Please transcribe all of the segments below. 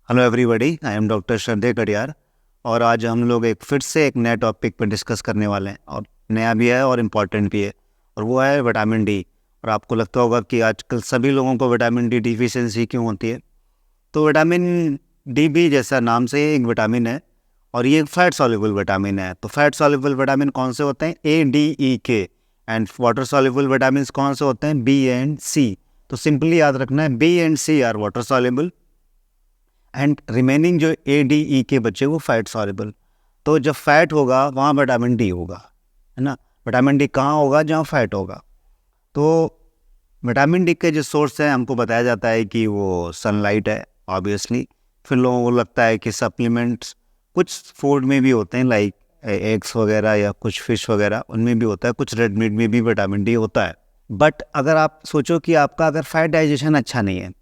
Hello everybody, I am doctor श्रद्धेय कटियार। और आज हम लोग फिर से एक नए टॉपिक पर डिस्कस करने वाले हैं, और नया भी है और इम्पॉर्टेंट भी है, और वो है विटामिन डी। और आपको लगता होगा कि आजकल सभी लोगों को विटामिन डी डिफिशियंसी क्यों होती है। तो विटामिन डी भी जैसा नाम से एक विटामिन है, और ये फैट सॉल्युबल विटामिन है। तो फैट सॉल्युबल विटामिन कौन से होते हैं? ए, डी, ई, के। एंड वाटर सॉल्युबल विटामिन कौन से होते हैं? B and C. तो सिंपली याद रखना है, B and C are water soluble, and remaining जो ए, डी, ई के बच्चे वो फैट सॉल्युबल। तो जब फैट होगा वहाँ विटामिन डी होगा, है ना। विटामिन डी कहाँ होगा? जहाँ फैट होगा। तो विटामिन डी के जो सोर्स है, हमको बताया जाता है कि वो सनलाइट है ऑब्वियसली। फिर लोगों को लगता है कि सप्लीमेंट्स कुछ फूड में भी होते हैं, लाइक एग्स वगैरह या कुछ फिश वगैरह, उनमें भी होता है। कुछ रेड मीट में भी विटामिन डी होता है। बट अगर आप सोचो कि आपका अगर फैट डाइजेशन अच्छा नहीं है,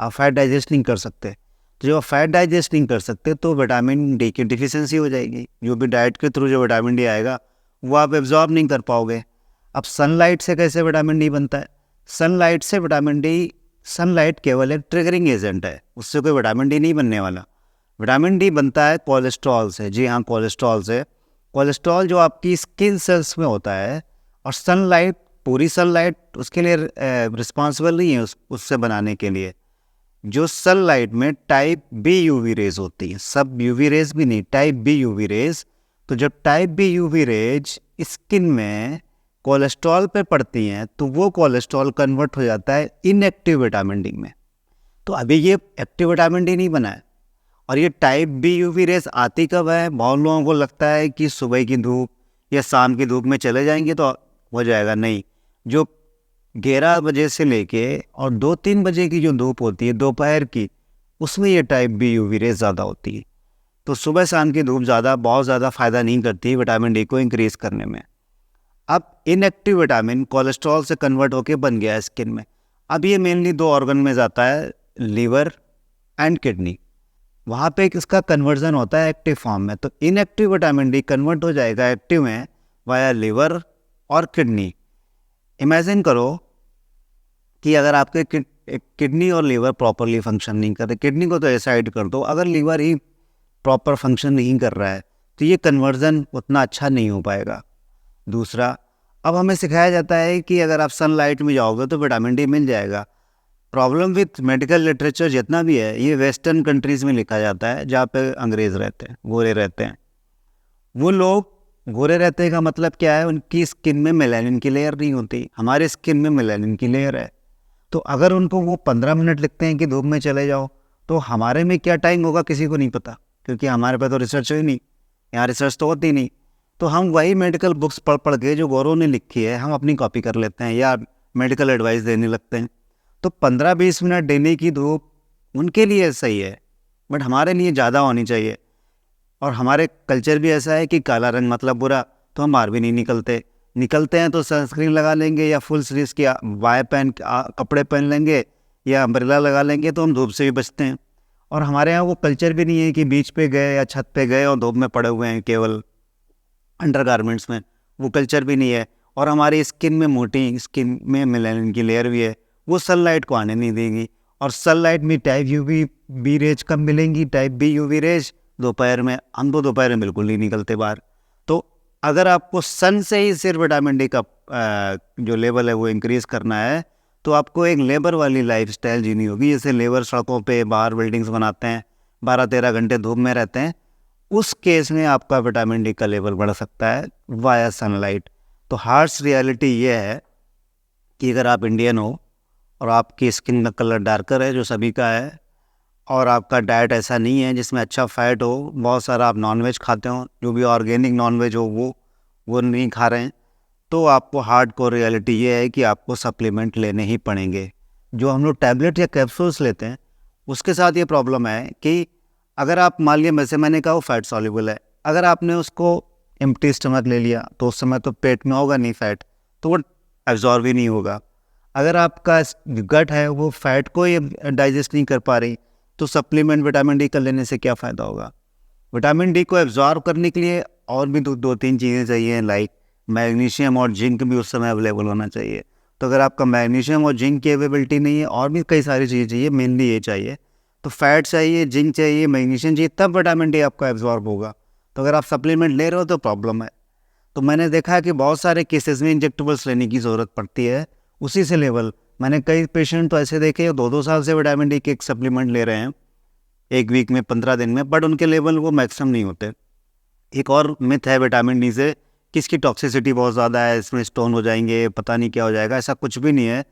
आप फैट डाइजेस्ट नहीं कर सकते, तो जब आप फैट डाइजेस्ट नहीं कर सकते तो विटामिन डी की डिफिशियंसी हो जाएगी। जो भी डाइट के थ्रू जो विटामिन डी आएगा वो आप एब्जॉर्ब नहीं कर पाओगे। अब सनलाइट से कैसे विटामिन डी बनता है? सनलाइट से विटामिन डी, सनलाइट केवल एक ट्रिगरिंग एजेंट है, उससे कोई विटामिन डी नहीं बनने वाला। विटामिन डी बनता है कोलेस्ट्रॉल से। जी हाँ, कोलेस्ट्रॉल से। कोलेस्ट्रॉल जो आपकी स्किन सेल्स में होता है, और सनलाइट, पूरी सनलाइट उसके लिए रिस्पॉन्सिबल नहीं है उससे बनाने के लिए। जो सनलाइट में टाइप बी यूवी रेज होती है, सब यूवी रेज भी नहीं, टाइप बी यूवी रेज। तो जब type B UV rays skin में कोलेस्ट्रॉल पे पड़ती हैं, तो वो कोलेस्ट्रॉल कन्वर्ट हो जाता है इनएक्टिव विटामिन डी में। तो अभी ये एक्टिव विटामिन डी नहीं बना है। और ये टाइप बी यूवी रेज आती कब है? बहुत लोगों को लगता है कि सुबह की धूप या शाम की धूप में चले जाएंगे तो हो जाएगा। नहीं, जो 11 बजे से लेके और 2-3 बजे की जो धूप होती है दोपहर की, उसमें ये टाइप बी यूवी रेज ज़्यादा होती है। तो सुबह शाम की धूप बहुत ज़्यादा फ़ायदा नहीं करती विटामिन डी को इंक्रीज़ करने में। अब इनएक्टिव विटामिन कोलेस्ट्रॉल से कन्वर्ट होके बन गया है स्किन में। अब ये मेनली 2 ऑर्गन में जाता है, लीवर एंड किडनी। वहाँ पे इसका कन्वर्जन होता है एक्टिव फॉर्म में। तो इनएक्टिव विटामिन डी कन्वर्ट हो जाएगा एक्टिव में वाया लिवर और किडनी। इमेजिन करो कि अगर आपके किडनी और लीवर प्रॉपरली फंक्शन नहीं कर रहे, किडनी को तो ऐसा कर दो, अगर लीवर ही प्रॉपर फंक्शन नहीं कर रहा है तो ये कन्वर्जन उतना अच्छा नहीं हो पाएगा। दूसरा, अब हमें सिखाया जाता है कि अगर आप सनलाइट में जाओगे तो विटामिन डी मिल जाएगा। प्रॉब्लम विथ मेडिकल लिटरेचर जितना भी है, ये वेस्टर्न कंट्रीज़ में लिखा जाता है जहाँ पे अंग्रेज़ रहते हैं, गोरे रहते हैं। वो लोग गोरे रहते का मतलब क्या है? उनकी स्किन में मेलानिन की लेयर नहीं होती, हमारे स्किन में मेलानिन की लेयर है। तो अगर उनको वो 15 मिनट लिखते हैं कि धूप में चले जाओ, तो हमारे में क्या टाइम होगा किसी को नहीं पता, क्योंकि हमारे पे तो रिसर्च ही नहीं, यहाँ रिसर्च तो होती नहीं। तो हम वही मेडिकल बुक्स पढ़ पढ़ के जो गोरों ने लिखी है हम अपनी कॉपी कर लेते हैं या मेडिकल एडवाइस देने लगते हैं। तो 15-20 मिनट देने की धूप उनके लिए सही है, बट हमारे लिए ज़्यादा होनी चाहिए। और हमारे कल्चर भी ऐसा है कि काला रंग मतलब बुरा, तो हम बाहर भी नहीं निकलते हैं तो सनस्क्रीन लगा लेंगे या फुल स्लीव्स की वाई कपड़े पहन लेंगे या अम्ब्रेला लगा लेंगे, तो हम धूप से भी बचते हैं। और हमारे यहाँ वो कल्चर भी नहीं है कि बीच पे गए या छत पे गए और धूप में पड़े हुए हैं केवल अंडरगारमेंट्स में, वो कल्चर भी नहीं है। और हमारी स्किन में, मोटी स्किन में मेलानिन की लेयर भी है, वो सनलाइट को आने नहीं देगी। और सनलाइट में टाइप यूवी बी रेज कब मिलेंगी? टाइप बी यूवी रेज दोपहर में। हम तो दोपहर में बिल्कुल नहीं निकलते बाहर। तो अगर आपको सन से ही सिर्फ विटामिन डी का जो लेवल है वो इंक्रीज़ करना है, तो आपको एक लेबर वाली लाइफस्टाइल जीनी होगी। जैसे लेबर सड़कों पे बाहर बिल्डिंग्स बनाते हैं, 12-13 घंटे धूप में रहते हैं, उस केस में आपका विटामिन डी का लेवल बढ़ सकता है वाया सनलाइट। तो हार्श रियलिटी ये है कि अगर आप इंडियन हो और आपकी स्किन का कलर डार्कर है, जो सभी का है, और आपका डाइट ऐसा नहीं है जिसमें अच्छा फैट हो, बहुत सारा आप नॉनवेज खाते हो, जो भी ऑर्गेनिक नॉनवेज हो वो नहीं खा रहे हैं, तो आपको हार्ड कोर रियलिटी ये है कि आपको सप्लीमेंट लेने ही पड़ेंगे। जो हम लोग टैबलेट या कैप्सूल्स लेते हैं उसके साथ ये प्रॉब्लम है कि अगर आप मान लिया, वैसे मैंने कहा वो फैट सॉल्युबल है, अगर आपने उसको एम्प्टी स्टमक ले लिया तो उस समय तो पेट में होगा नहीं फैट, तो वो एब्जॉर्ब ही नहीं होगा। अगर आपका गट है वो फैट को ही डाइजेस्ट नहीं कर पा रही, तो सप्लीमेंट विटामिन डी का लेने से क्या फ़ायदा होगा? विटामिन डी को एब्जॉर्ब करने के लिए और भी 2-3 चीज़ें चाहिए, लाइक मैग्नीशियम और जिंक भी उस समय अवेलेबल होना चाहिए। तो अगर आपका मैग्नीशियम और जिंक की अवेलेबिलिटी नहीं है, और भी कई सारी चीज़ें चाहिए, मेनली ये चाहिए। तो फैट चाहिए, जिंक चाहिए, मैग्नीशियम चाहिए, तब विटामिन डी आपका एब्जॉर्ब होगा। तो अगर आप सप्लीमेंट ले रहे हो तो प्रॉब्लम है। तो मैंने देखा है कि बहुत सारे केसेस में इंजेक्टेबल्स लेने की ज़रूरत पड़ती है उसी से लेवल। मैंने कई पेशेंट तो ऐसे देखे 2-2 साल से विटामिन डी के एक सप्लीमेंट ले रहे हैं, 1 वीक में, 15 दिन में, बट उनके लेवल वो मैक्सिमम नहीं होते। एक और मिथ है विटामिन डी से कि इसकी टॉक्सिसिटी बहुत ज़्यादा है, इसमें स्टोन हो जाएंगे, पता नहीं क्या हो जाएगा। ऐसा कुछ भी नहीं है।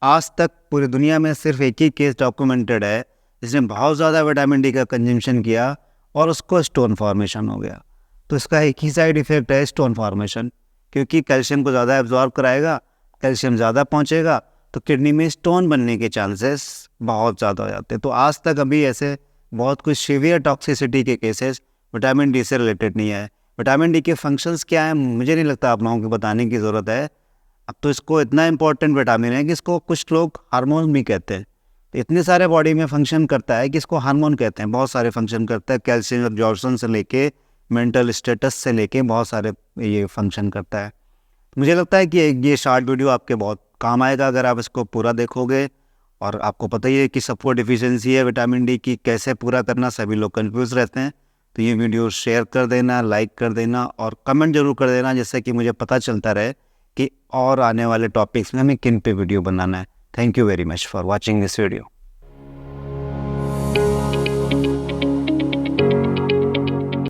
आज तक पूरी दुनिया में सिर्फ एक ही केस डॉक्यूमेंटेड है जिसने बहुत ज़्यादा विटामिन डी का कंजम्पशन किया और उसको स्टोन फॉर्मेशन हो गया। तो इसका एक ही साइड इफ़ेक्ट है, स्टोन फॉर्मेशन, क्योंकि कैल्शियम को ज़्यादा एब्जॉर्ब कराएगा, कैल्शियम ज़्यादा पहुँचेगा तो किडनी में स्टोन बनने के चांसेस बहुत ज़्यादा हो जाते हैं। तो आज तक अभी ऐसे बहुत कुछ सीवियर टॉक्सिसिटी के केसेस विटामिन डी से रिलेटेड नहीं है। विटामिन डी के फंक्शंस क्या हैं मुझे नहीं लगता आप लोगों को बताने की ज़रूरत है। अब तो इसको इतना इंपॉर्टेंट विटामिन है कि इसको कुछ लोग हार्मोन भी कहते हैं। तो इतने सारे बॉडी में फंक्शन करता है कि इसको हार्मोन कहते हैं। बहुत सारे फंक्शन करता है, कैल्शियम एब्जॉर्प्शन से लेके मेंटल स्टेटस से लेके बहुत सारे ये फंक्शन करता है। मुझे लगता है कि ये शॉर्ट वीडियो आपके बहुत काम आएगा अगर आप इसको पूरा देखोगे। और आपको पता ही है कि सबको डिफिशियंसी है विटामिन डी की, कैसे पूरा करना, सभी लोग कंफ्यूज रहते हैं। तो ये वीडियो शेयर कर देना, लाइक कर देना और कमेंट जरूर कर देना, जिससे कि मुझे पता चलता रहे कि और आने वाले टॉपिक्स में हमें किन पे वीडियो बनाना है। Thank you very much for watching this video.